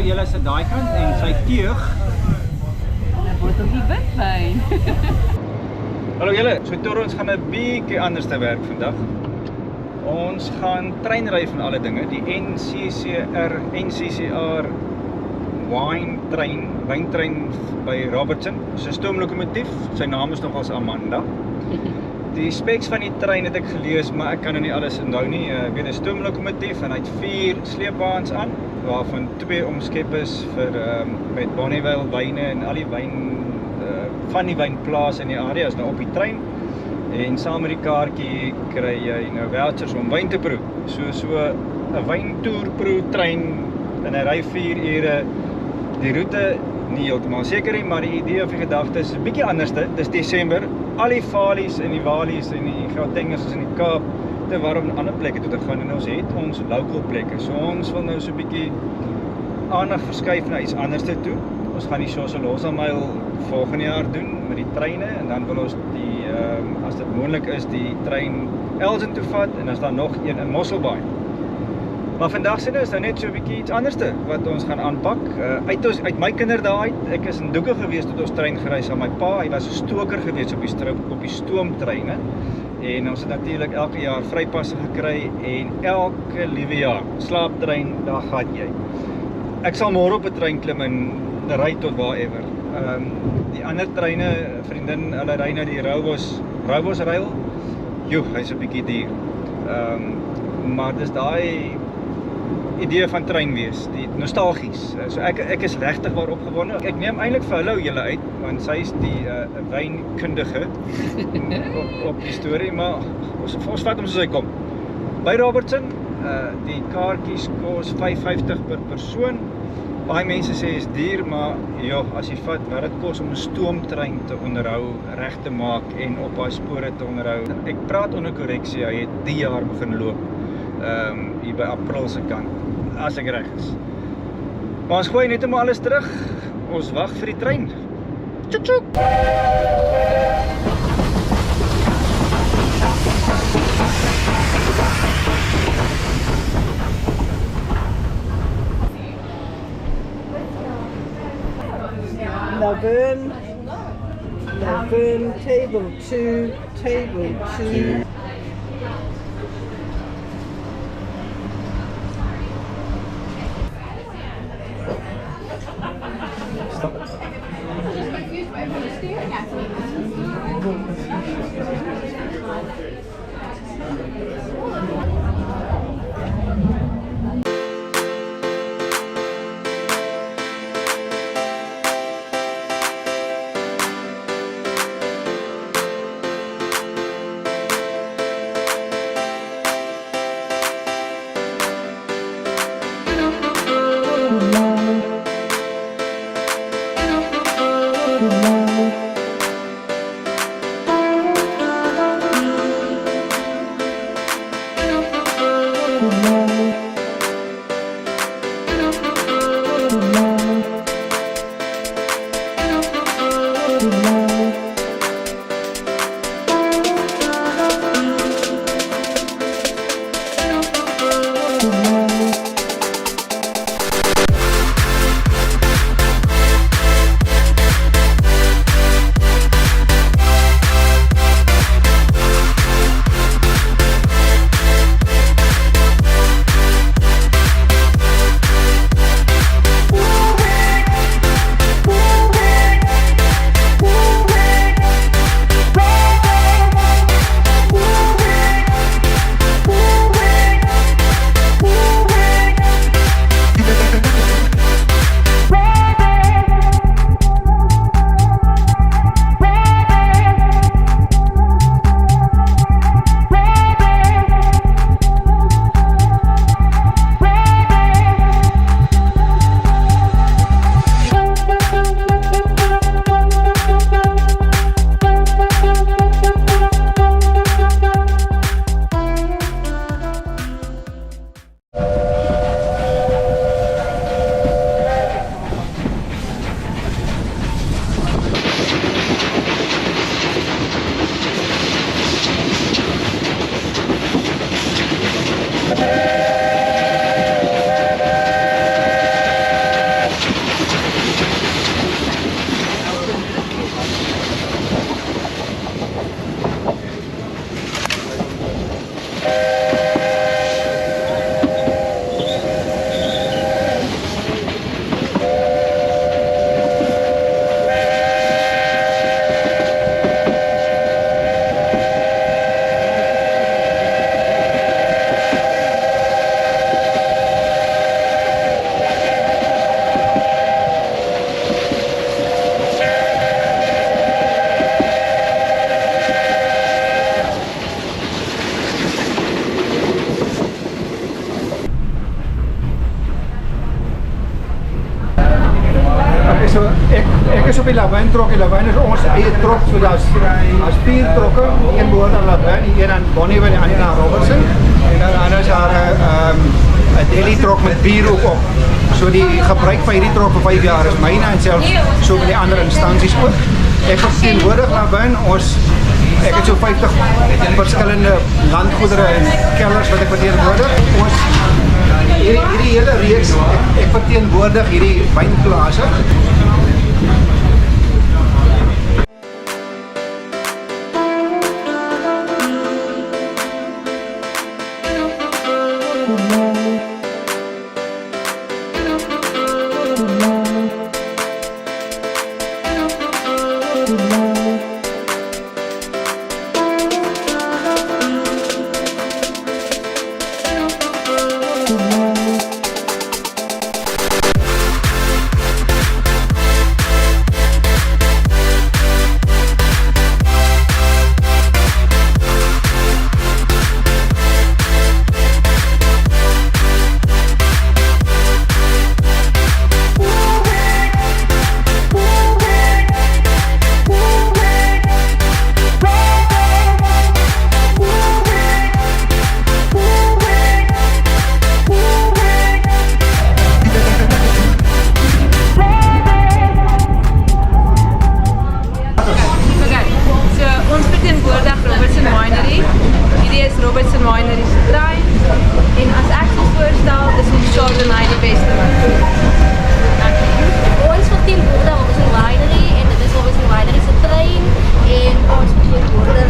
julle sit daai kant en sy teug. 'n botteltjie witwyn. Hallo julle, so Torrens gaan 'n bietjie anders te werk vandag. Ons gaan treinry van alle dinge, die NCCR wyntrein by Robertson. Dis 'n stoomlokomotief, sy naam is nogals Amanda. Die specs van die trein het ek gelees, maar ek kan nou nie alles onthou nie. Ek weet 'n stoomlokomotief en hy het 4 sleepwaens aan, waarvan 2 omskep is vir met Bonnievale wyne en al die wyn van die wynplase in die area is nou op die trein. En saam met die kaartjie kry jy nou vouchers om wyn te proe. So 'n wyntoer proe trein en hy ry 4 ure. Die roete nie heeltemal seker nie, maar die idee of die gedagte is 'n bietjie anderste. Dis Desember. Al die Valies en die Walies en die Gautengers is in die Kaap te warm om ander plekke toe te gaan en ons het ons local plekke. So ons wil nou so 'n bietjie aandag verskuif na iets anderste toe. Ons gaan die Shosholoza Mile volgende jaar doen met die treine en dan wil ons die as dit moontlik is die trein Elgin toe vat en as daar nog een in Mosselbaai. Maar vandag sê is nou net so 'n bietjie iets anderste wat ons gaan aanpak. Uit my kinderdae uit, ek is in Doeke gewees tot ons trein gereis aan my pa. Hy was 'n stoker gewees op die stoomtreine. En ons het natuurlik elke jaar vrypasse gekry en elke liewe jaar slaaptrein, daar gaan jy. Ek sal môre op 'n trein klim en ry tot waarever. Die ander treine, vriendin, hulle ry nou die Rowos rail. Joe, hy's 'n bietjie duur. Maar dis daai idee van trein wees, die nostalgies. So ek is regtig waar opgewonde. Ek neem eintlik vir hulle julle uit, want sy is die wynkundige op die storie, maar ons vat hom soos hy kom. By Robertson, die kaartjies kos R5.50 per persoon. Baie mense sê is duur, maar joh, as jy vat wat dit kos om 'n stoomtrein te onderhou, reg te maak en op haar spore te onderhou. Ek praat onder korreksie, hy het die jaar begin loop. Hier by April se kant, as ek reg is. Maar ons gooi net maar alles terug. Ons wag vir die trein. Tjoek tjoek. Laverne, table 2. Stop. So, ek is op die Lavyn trok. Die Lavyn is ons eie trok. So daar's 4 trokke. Een behoort aan Lavyn, die een aan Bonnievale, die ander aan Robertson. En dan anders daar 'n Delhi trok met bier ook op. So die gebruik van hierdie trok vir 5 jaar is myne en selfs so met die ander instansies ook. Ek verteenwoordig Lavyn. Ek het so 50 verskillende landgoedere en kellers wat ek verteenwoordig. Hierdie hele reeks, ek verteenwoordig hierdie wynplase. Robertson Winery se trein en as ek sou voorstel, dis ons Chardonnay die beste wat. Ons verteenwoordig Robertson Winery en dit is Robertson Winery se trein en ons verteenwoordig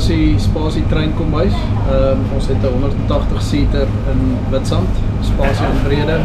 die Spasie treinkombuis. Ons het 'n 180 seater in Witstrand, spasie in Brede.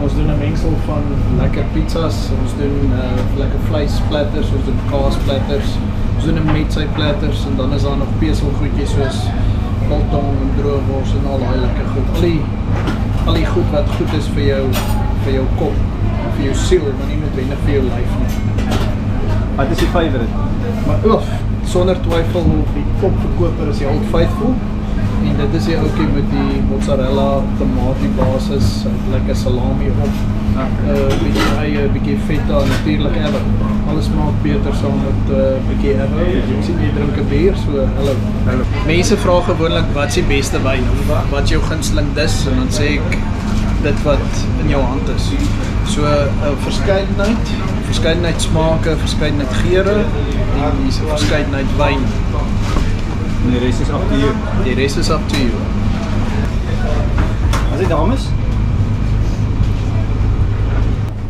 Ons doen 'n mengsel van lekker pizzas, ons doen lekker vleisplatters, ons doen kaasplatters, ons doen 'n metsy platters en dan is daar nog peselgoedjies soos biltong en droëwors en al daai lekker goed. Al die goed wat goed is vir jou kop, vir jou siel, maar nie noodwendig vir jou lyf nie. Wat is die favourite? Maar sonder twyfel die topverkoper is die Old Faithful en dit is die ouetjie met die mozzarella, tomatie basis, lekker salami op, bietjie eie, bietjie feta, natuurlik ever. Alles maak beter saam met bietjie ever. Ek sien jy drink 'n bier, so hallo. Mense vra gewoonlik wat is die beste wyn of wat jou gunsteling dis en dan sê ek dit wat in jou hand is. So verskeidenheid smake, verskeidenheid geure en dis 'n verskeidenheid wyn. En die res is up to you. Die res is up to you. As dit dames?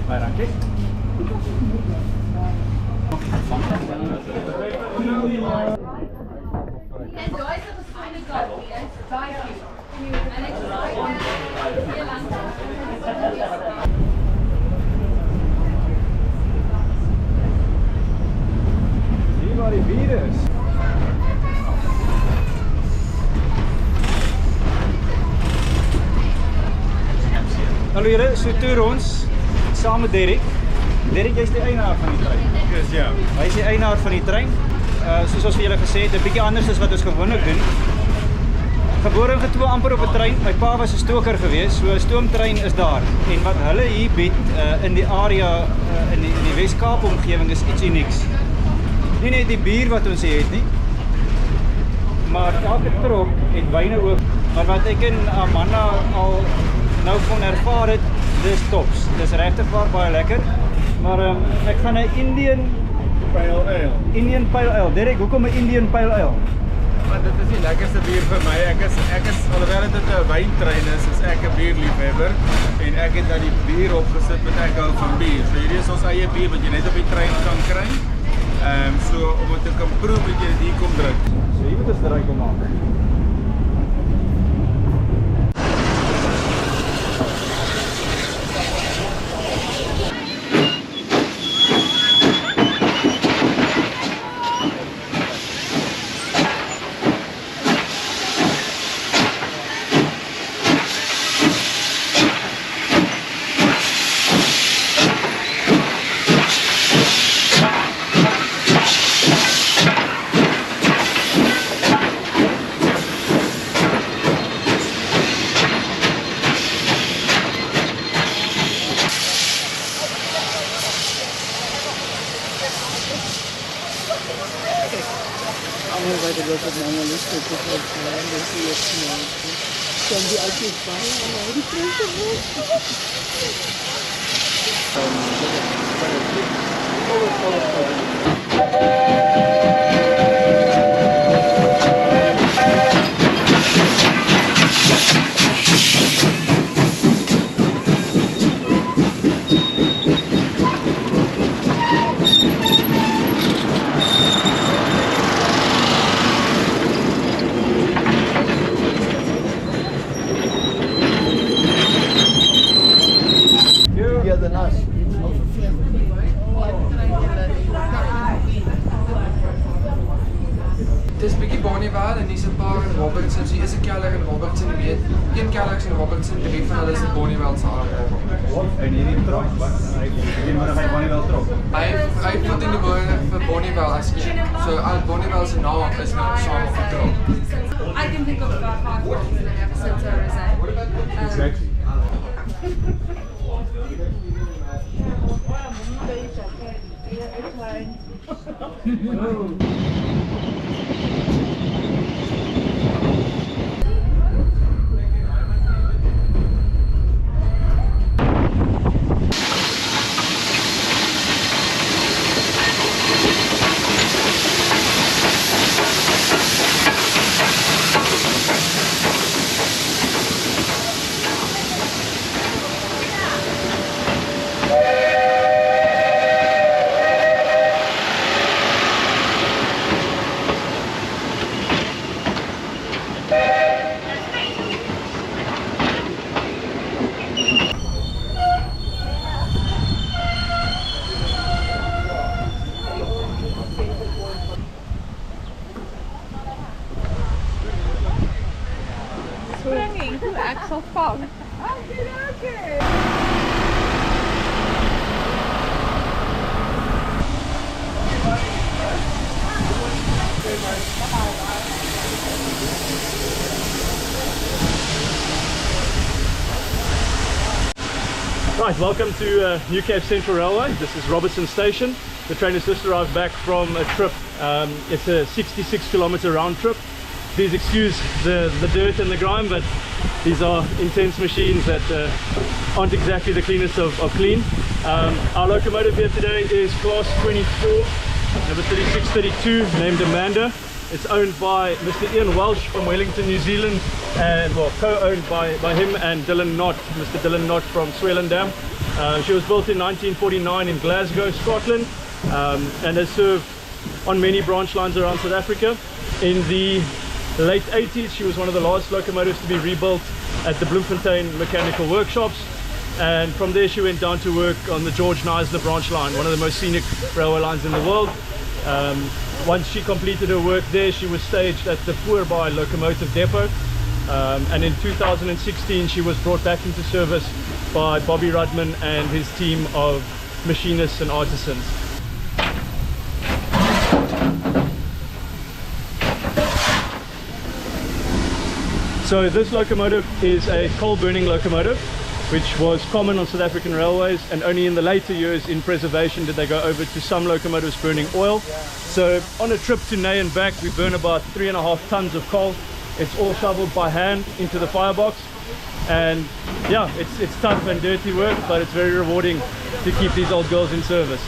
Baie dankie. Zie waar die bier is. Hallo heren, so toer ons saam met Derek. Derek, jy is die eienaar van die trein. Yes, ja. Hy is die eienaar van die trein. Soos ons vir julle gesê het, 'n bietjie anders as wat ons gewoonlik doen. Gebore en getoe amper op 'n trein. My pa was 'n stoker geweest, so 'n stoomtrein is daar. En wat hulle hier bied in die area in die Wes-Kaap omgewing is iets unieks. Nie net die bier wat ons hier het nie, maar elke trok het wyne ook. Maar wat ek en Amanda al nou van ervaar het, dis tops. Dis regtig baie lekker. Maar ek gaan 'n Indian Pale Ale. Derek, hoekom 'n Indian Pale Ale? Want dit is die lekkerste bier vir my. Ek is alhoewel dit 'n wyntrein is ek 'n bierliefhebber en ek het nou die bier opgesit wat ek hou van bier. So hierdie is ons eie bier wat jy net op die trein kan kry. So om dit te kan proe moet jy dit hier kom druk. So hier moet ons draai kom maak. Dis bietjie Bonnievale en dis 'n paar in Robertson. So is 'n keller in Robertson, jy weet. Een keller is in Robertson, 3 van hulle is in Bonnievale se area. En hierdie trok, hy moet hy Bonnievale trok. Hy put in die woorde vir Bonnievale as jy. So al Bonnievale se naam is nou saam op die trok. I can think of about 5 words in an episode, so is that? Exactly. Springing to Axel Fong. Right, welcome to New Cape Central Railway. This is Robertson Station. The train has just arrived back from a trip. It's a 66-kilometer round trip. Please excuse the dirt and the grime, but these are intense machines that aren't exactly the cleanest of clean. Our locomotive here today is Class 24, number 3632, named Amanda. It's owned by Mr. Ian Welsh from Wellington, New Zealand, and well, co-owned by him and Dylan Knott, Mr. Dylan Knott from Swellendam. She was built in 1949 in Glasgow, Scotland, and has served on many branch lines around South Africa. In the late 80s, she was one of the last locomotives to be rebuilt at the Bloemfontein Mechanical Workshops, and from there she went down to work on the George Neisler branch line, one of the most scenic railway lines in the world. Once she completed her work there, she was staged at the Voorbaai Locomotive Depot, and in 2016 she was brought back into service by Bobby Rudman and his team of machinists and artisans. So this locomotive is a coal-burning locomotive, which was common on South African railways, and only in the later years in preservation did they go over to some locomotives burning oil. So on a trip to Nay and back, we burn about 3.5 tons of coal. It's all shoveled by hand into the firebox, and yeah, it's tough and dirty work, but it's very rewarding to keep these old girls in service.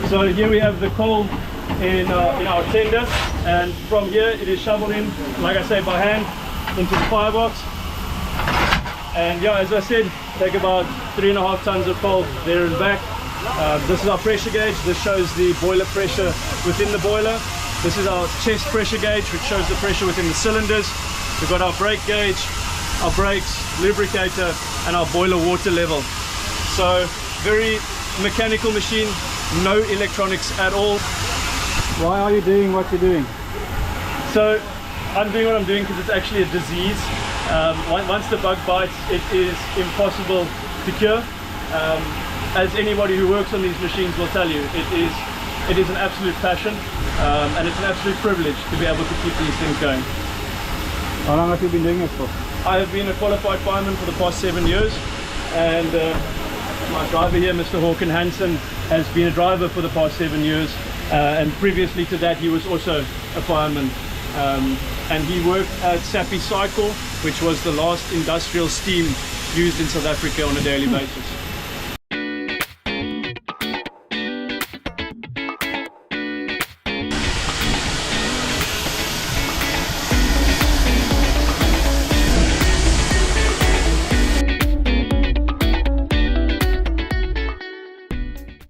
So here we have the coal in our tender, and from here it is shoveled in, like I say, by hand into the firebox. And yeah, as I said, take about 3.5 tons of coal there and back. This is our pressure gauge. This shows the boiler pressure within the boiler. This is our chest pressure gauge, which shows the pressure within the cylinders. We've got our brake gauge, our brakes, lubricator, and our boiler water level. So very mechanical machine, no electronics at all. Why are you doing what you're doing? So I'm doing what I'm doing because it's actually a disease. Once the bug bites, it is impossible to cure. As anybody who works on these machines will tell you, it is an absolute passion, and it's an absolute privilege to be able to keep these things going. How long have you been doing it for? I have been a qualified fireman for the past 7 years, and my driver here, Mr. Håkan Hansen, has been a driver for the past 7 years, and previously to that he was also a fireman, and he worked at Sappi Cycle, which was the last industrial steam used in South Africa on a daily basis.